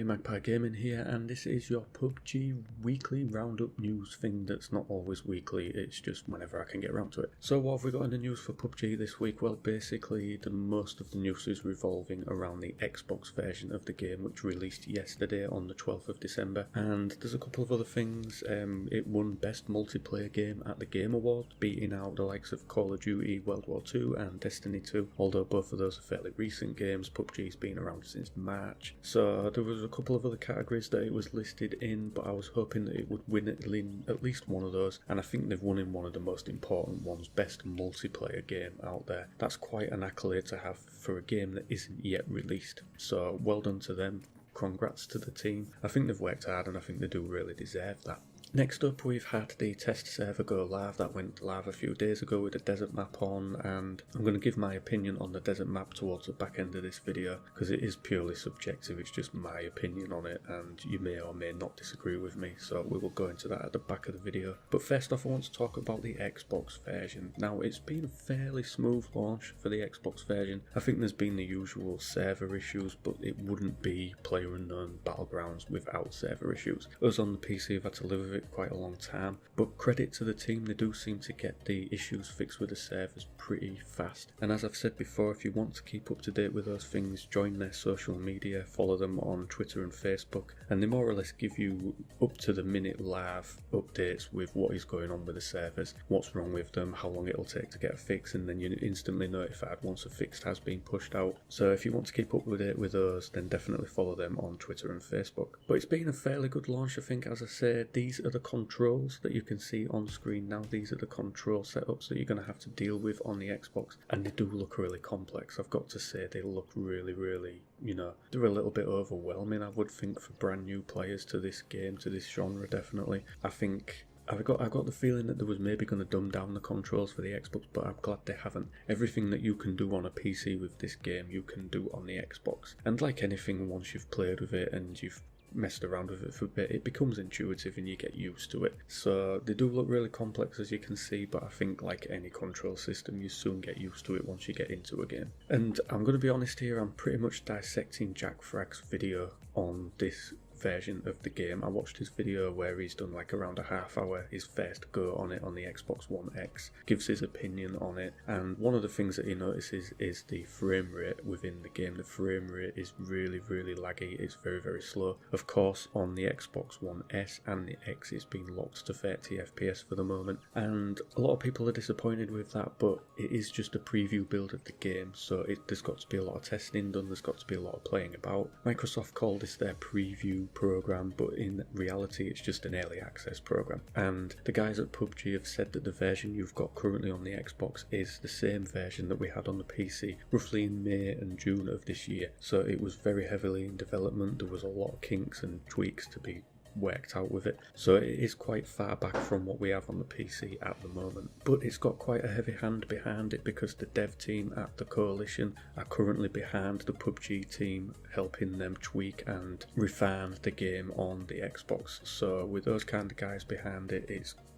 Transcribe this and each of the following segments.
Magpie Gaming here, and this is your PUBG weekly roundup news thing that's not always weekly, it's just whenever I can get around to it. So what have we got in the news for PUBG this week? Well, basically most of the news is revolving around the Xbox version of the game, which released yesterday on the 12th of December, and there's a couple of other things. It won Best Multiplayer Game at the Game Awards, beating out the likes of Call of Duty, World War II and Destiny 2, although both of those are fairly recent games. PUBG's been around since March. So there was a couple of other categories that it was listed in, but I was hoping that it would win at least one of those, and I think they've won in one of the most important ones, Best Multiplayer Game out there. That's quite an accolade to have for a game that isn't yet released, so well done to them. Congrats to the team. I think they've worked hard and I think they do really deserve that. Next up, we've had the test server go live. That went live a few days ago with the desert map on, and I'm going to give my opinion on the desert map towards the back end of this video because it is purely subjective. It's just my opinion on it and you may or may not disagree with me, so we will go into that at the back of the video. But first off, I want to talk about the Xbox version. Now, it's been a fairly smooth launch for the Xbox version. I think there's been the usual server issues, but it wouldn't be PlayerUnknown Battlegrounds without server issues. Us on the PC have had to live with it quite a long time, but credit to the team, they do seem to get the issues fixed with the servers pretty fast. And as I've said before, if you want to keep up to date with those things, join their social media, follow them on Twitter and Facebook, and they more or less give you up to the minute live updates with what is going on with the servers, what's wrong with them, how long it'll take to get a fix, and then you're instantly notified once a fix has been pushed out. So if you want to keep up with it with those, then definitely follow them on Twitter and Facebook. But it's been a fairly good launch, I think. As I said, these are the controls that you can see on screen now. These are the control setups that you're going to have to deal with on the Xbox, and they do look really complex. I've got to say, they look really, you know, they're a little bit overwhelming, I would think, for brand new players to this game, to this genre. Definitely, I think I got the feeling that there was maybe going to dumb down the controls for the Xbox, but I'm glad they haven't. Everything that you can do on a PC with this game, you can do on the Xbox, and like anything, once you've played with it and you've messed around with it for a bit, it becomes intuitive and you get used to it. So they do look really complex, as you can see, but I think like any control system, you soon get used to it once you get into a game. And I'm going to be honest here, I'm pretty much dissecting Jack Fragg's video on this version of the game. I watched his video where he's done like around a half hour, his first go on it on the Xbox One X, gives his opinion on it, and one of the things that he notices is the frame rate within the game. The frame rate is really laggy, it's very slow. Of course, on the Xbox One S and the X, it's been locked to 30 FPS for the moment, and a lot of people are disappointed with that, but it is just a preview build of the game, so there's got to be a lot of testing done, there's got to be a lot of playing about. Microsoft called this their preview program, but in reality it's just an early access program, and the guys at PUBG have said that the version you've got currently on the Xbox is the same version that we had on the PC roughly in May and June of this year. So it was very heavily in development, there was a lot of kinks and tweaks to be worked out with it, so it is quite far back from what we have on the PC at the moment, but it's got quite a heavy hand behind it because the dev team at the Coalition are currently behind the PUBG team, helping them tweak and refine the game on the Xbox. So with those kind of guys behind it,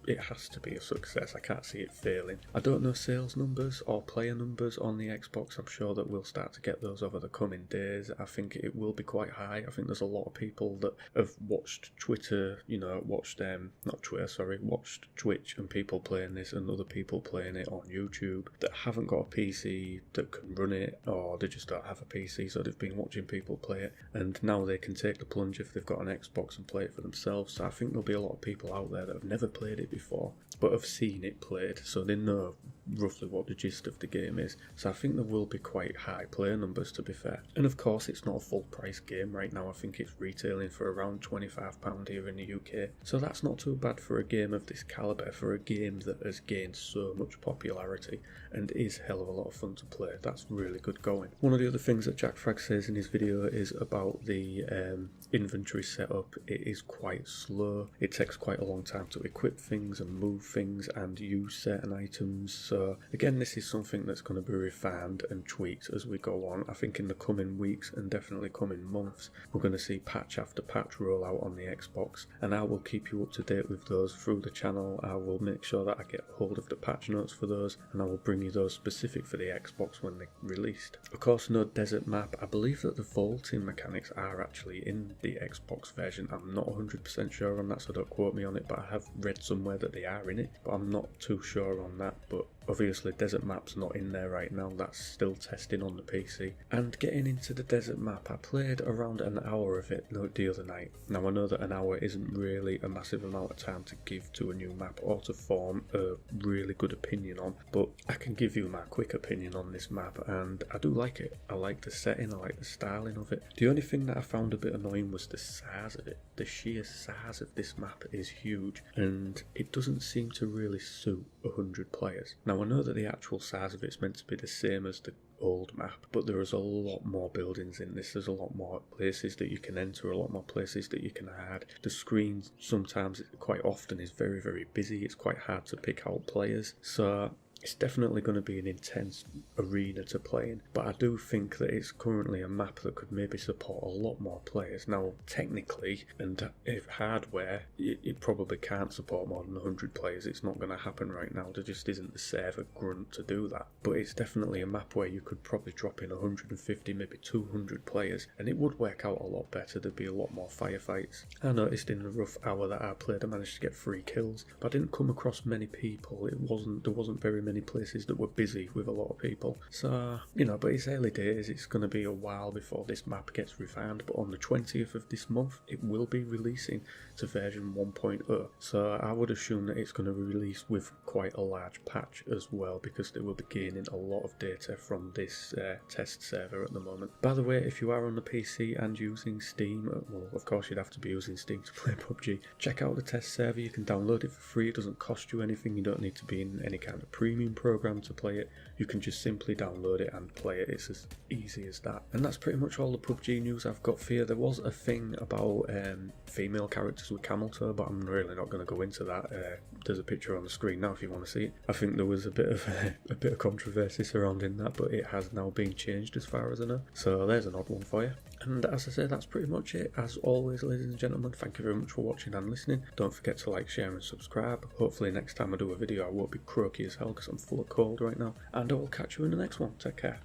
it has to be a success. I can't see it failing. I don't know sales numbers or player numbers on the Xbox. I'm sure that we'll start to get those over the coming days. I think it will be quite high. I think there's a lot of people that have watched Twitter, you know, watched Twitch and people playing this and other people playing it on YouTube that haven't got a PC that can run it, or they just don't have a PC, so they've been watching people play it, and now they can take the plunge if they've got an Xbox and play it for themselves. So I think there'll be a lot of people out there that have never played it before but have seen it played, so they know roughly what the gist of the game is. So I think there will be quite high player numbers, to be fair. And of course, it's not a full price game right now. I think it's retailing for around £25 here in the UK, so that's not too bad for a game of this calibre, for a game that has gained so much popularity and is hell of a lot of fun to play. That's really good going. One of the other things that Jack Frag says in his video is about the inventory setup. It is quite slow, it takes quite a long time to equip things and move things and use certain items, so So again, this is something that's going to be refined and tweaked as we go on. I think in the coming weeks and definitely coming months, we're going to see patch after patch roll out on the Xbox, and I will keep you up to date with those through the channel. I will make sure that I get hold of the patch notes for those, and I will bring you those specific for the Xbox when they're released. Of course, no desert map. I believe that the vaulting mechanics are actually in the Xbox version. I'm not 100% sure on that, so don't quote me on it, but I have read somewhere that they are in it, but I'm not too sure on that. But obviously desert map's not in there right now, that's still testing on the PC. And getting into the desert map, I played around an hour of it the other night. Now I know that an hour isn't really a massive amount of time to give to a new map or to form a really good opinion on, but I can give you my quick opinion on this map, and I do like it. I like the setting, I like the styling of it. The only thing that I found a bit annoying was the size of it. The sheer size of this map is huge, and it doesn't seem to really suit 100 players. Now I know that the actual size of it's meant to be the same as the old map, but there is a lot more buildings in this. There's a lot more places that you can enter, a lot more places that you can hide. The screen sometimes, quite often, is very, very busy. It's quite hard to pick out players, so it's definitely going to be an intense arena to play in, but I do think that it's currently a map that could maybe support a lot more players. Now technically, and if hardware, it probably can't support more than 100 players. It's not going to happen right now. There just isn't the server grunt to do that, but it's definitely a map where you could probably drop in 150, maybe 200 players, and it would work out a lot better. There'd be a lot more firefights. I noticed in the rough hour that I played, I managed to get 3 kills, but I didn't come across many people. There wasn't very many places that were busy with a lot of people, so but it's early days. It's going to be a while before this map gets refined, but on the 20th of this month it will be releasing to version 1.0, so I would assume that it's going to be released with quite a large patch as well, because they will be gaining a lot of data from this test server at the moment. By the way, if you are on the PC and using Steam, well, of course you'd have to be using Steam to play PUBG, check out the test server. You can download it for free. It doesn't cost you anything. You don't need to be in any kind of premium program to play it. You can just simply download it and play it. It's as easy as that. And that's pretty much all the PUBG news I've got for you. There was a thing about female characters with camel toe, but I'm really not going to go into that. There's a picture on the screen now if you want to see it. I think there was a bit of controversy surrounding that, but it has now been changed as far as I know. So there's an odd one for you. And as I say, that's pretty much it. As always, ladies and gentlemen, thank you very much for watching and listening. Don't forget to like, share and subscribe. Hopefully next time I do a video I won't be croaky as hell because I'm full of cold right now. And I will catch you in the next one. Take care.